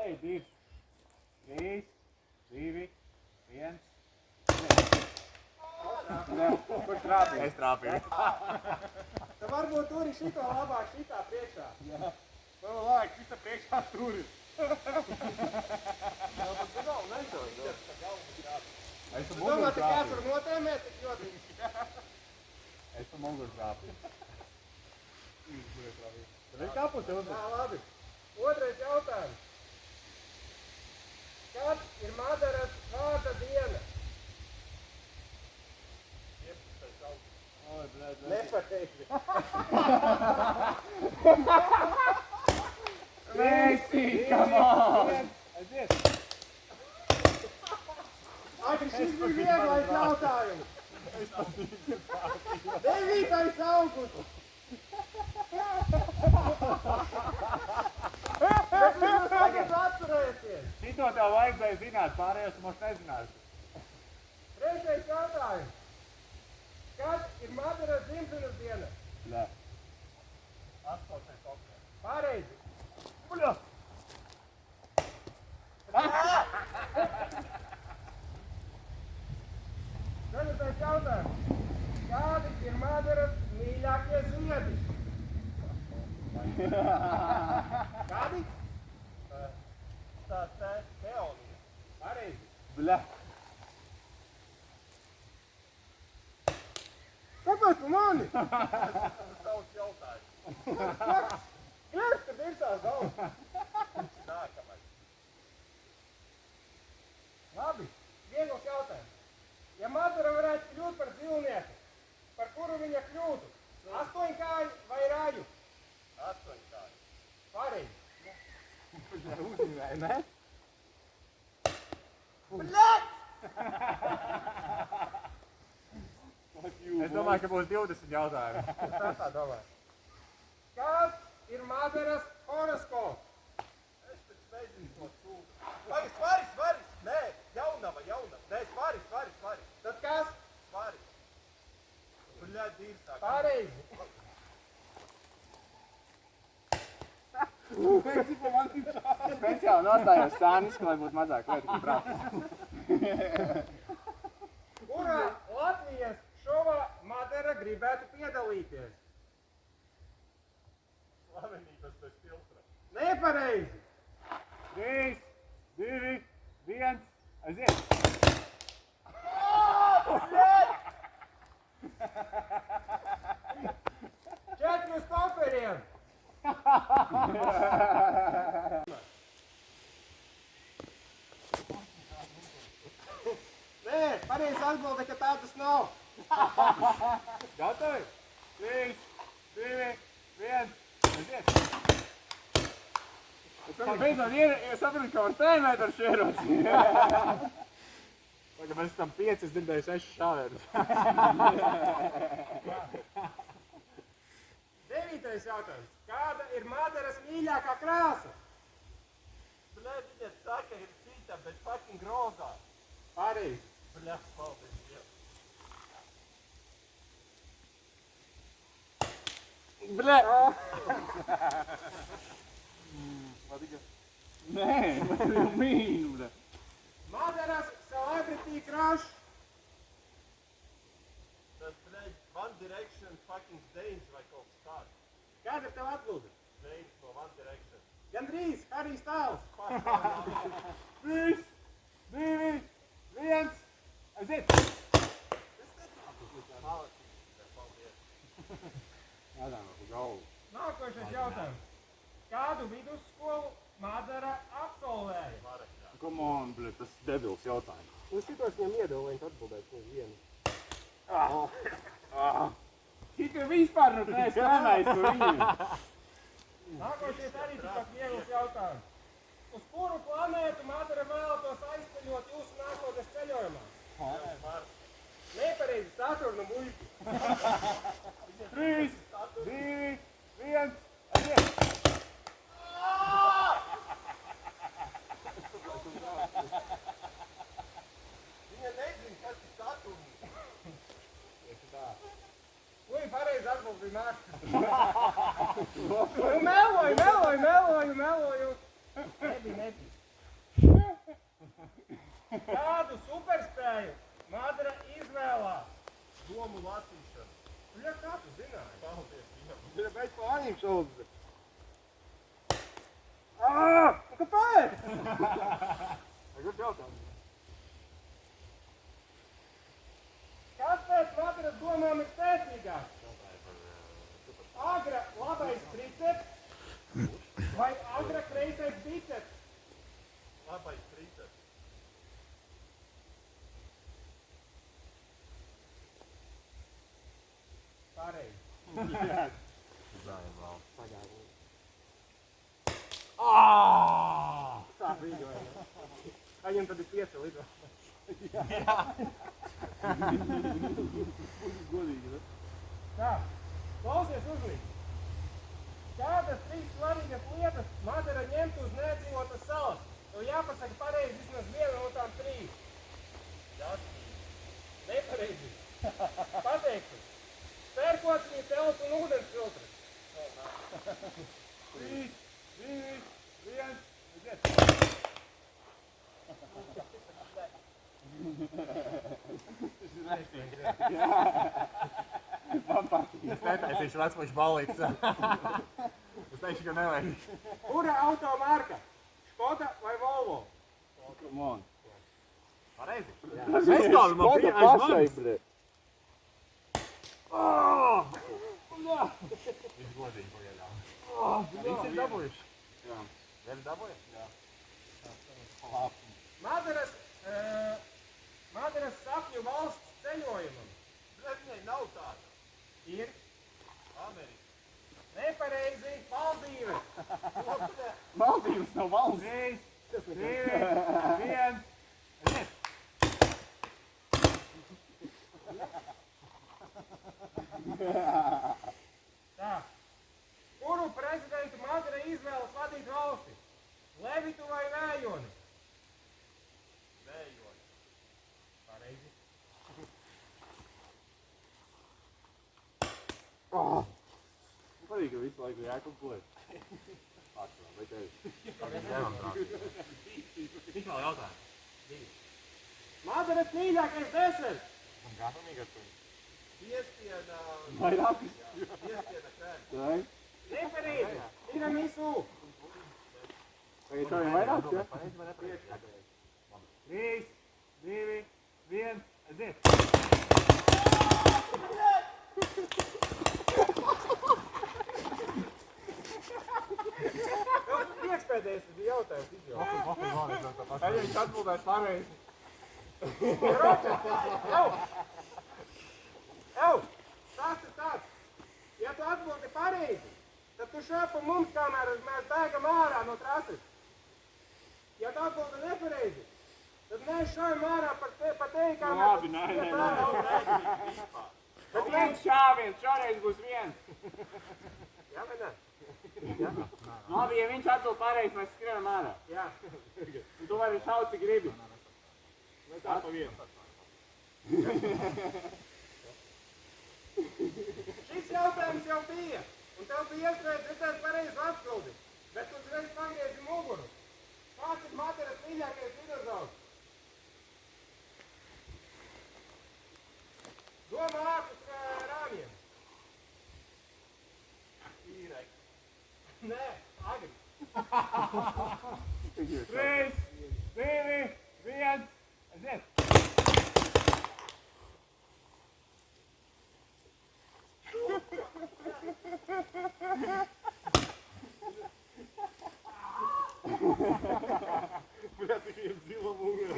Ej, 2, 3, 2, 1. Kurš trāpīja? Es trāpīju. Tad varbūt turi šito labāk šitā priekšā. Jā. Vēl labāk, šitā priekšā turi. Es pa muguru Domā, ka kāds trāpīju. var notēmēt, tik ļoti. Es pa muguru trāpīju. Tad ir kapus jau Jā, labi. Otrais jautājums. Kad ir Madaras vārda diena? Oi, blēd, Nepateikti. Mēsī, come on! Aiziet! Agri, šis bija vieglais jautājums. 9. augusts. Bet jūs tagad atcerēties. Šito tev vajadzēja zināt, pārējos mums nezināsi. Trešais jautājums. Kad ir Madaras dzimšanas diena? Blē. 8. oktobris. Pareizi. Buļo! Ceturtais jautājums. Kādi ir Madaras mīļākie ziedi? Kādi? Tā teorija. Pareizi. Blē. Kāpēc tu mani? Savs jautājums. Kliedz, kad ir tās daudz. Nākamais. Labi, viegls jautājums. Ja Madara varētu kļūt par dzīvnieku, par kuru viņa kļūtu? 8-kāju vai raju? 8-kāju. Pareizi. Uzņēmēji, ne? Bļaļ! Es domāju, ka būs 20 jautājumi. Tā domāju. Kāds ir Madaras horoskops? Es taču nezinu to sūdu. Vai, svaris. Nē, jaunava. Nē, svaris. Tad kas? Svaris. Bļaļ, dīrsāk. Pareizi. Speciāli nostājos sāniski, lai būtu mazāk lietu, kā prāt. Kurā Latvijas šovā Madara gribētu piedalīties? Slavenības bez filtra. Nepareizi. 3, 2, 1, aiziet! Četri uz paperiem. Nē, pareizi atbilde, ka tā tas nav. Gatavi? 3, 2, 1, aiziet! Es beidzot sapratu, ka var tēmēt ar šieroci. Tagad mēs esam 5, es dzirdēju 6 šāvērus. 9. jautājums. Kāda ir Madaras mīļākā krāsa? Bļaļ, viņa saka, ir cita, bet fucking rozā. Pareizi. Bļaļ, paldies Dievam. Blē! Nē, man ir mīļ, blē. Madaras celebrity crush. Tas, bļaļ, One Direction fucking Zanes vai kaut kas tāds. Kāda ir tev atbilde? Zanes no One Direction. Gandrīz, Harijs Tāls. 3, 2, 1, aiziet! Paldies. Jādāmā pa galvu. Nākošais jautājums. Kādu vidusskolu Madara absolvēja? Marakā. Come on, blē, tas debils jautājums. Un šitos viņam iedevu, viņš atbildēs uz vienu. Šitā vispār nu neesi tēmējis par viņiem. Nākošais arī tikpat viegls jautājums. Uz kuru planētu Madara vēlētos aizceļot jūsu nākotnes ceļojumā? Nepareizi, Saturnu muļķi. 3, 2, 1, aiziet! Viņa nezin, kas ir Saturns. Ui, pareizi atbildi bija Mārcis. Meloju. Nebija. Kādu superspēju Madara izvēlās? Domu lasīšanu. Ja kā tu zināji? Paldies Dievam. Ir beidz pārņemt šaudzi. Kāpēc? Tagad jautājums. Kas pēc Madaras domām ir spēcīgāks? Agra labais triceps vai agra kreisais biceps? Labais triceps. Pareizi. Sāk vīdoja. Viņam tad ir 5 lido. Godīgi, ne? Tā, klausies uzmanīgi. Kādas 3 svarīgas lietas Madara ņemt uz nedzīvotas salas? Tev jāpasaka pareizi vismaz viena no tām 3. Nepareizi. Pateiktu. Pērkociņi, telts un ūdens filtrs. 3, 2, 1, aiziet. Man patīk. Es netaisīšu vecmušu ballītes. Es teikšu, ka nevajag. Kura auto marka? Škoda vai Volvo? Come on. Pareizi? Es tādu man bija aiz manis. Viņš godīgi pagaidām. Visi ir dabūjuši. Jā. Viens dabūja? Jā. Madaras sapņu valsts ceļojumam. Viņai nav tāda. Ir Amerika. nepareizi Maldīvas. Maldīvas nav valsts. 3, 2, 1, aiziet. Tā. Kuru prezidentu Madara izvēlas vadīt valsti? Levitu vai Vējoni? Vējoni. Pareizi. Patīk, ka visu laiku jākalkulēt. Atšķirā, vai tevi? Tik vēl jautājumu. Madaras mīļākais deserts? Un gatavīgi ar to. Piespieda... Vairāk? Piespieda krēmu. Nē. Nepareizi. Tiramisu. Tagad tev ir vairāk, ja? 3, 2, 1, aiziet. Priekšpēdējais bija jautājums izjaukt. Tad viņš atbildēs pareizi. Ev, tas ir tāds. Ja tu atbildi pareizi, tad tu šāp un mums, kamēr mēs bēgam ārā no trases. Ja tu atbildi nepareizi, tad mēs šaujam ārā pa tevi, kamēr... Labi, nē. Bet viens šāviens, šoreiz būs viens. Jā, vai ne? Labi, ja viņš atbild pareizi, mēs skrienam ārā. Jā. Un tu vari šaut, cik gribi. Vai tā pa vienu? Šis jautājums jau bija, un tev bija iespēja dzirdēt pareizu atbildi, bet tu uzreiz pagriezi muguru. Kāds ir Madaras mīļākais dinozaurs? Domā ārpus rāmjiem. Īreks. Nē, agri. 3, 2, 1, aiziet. Bļā, tik ir zila mugura.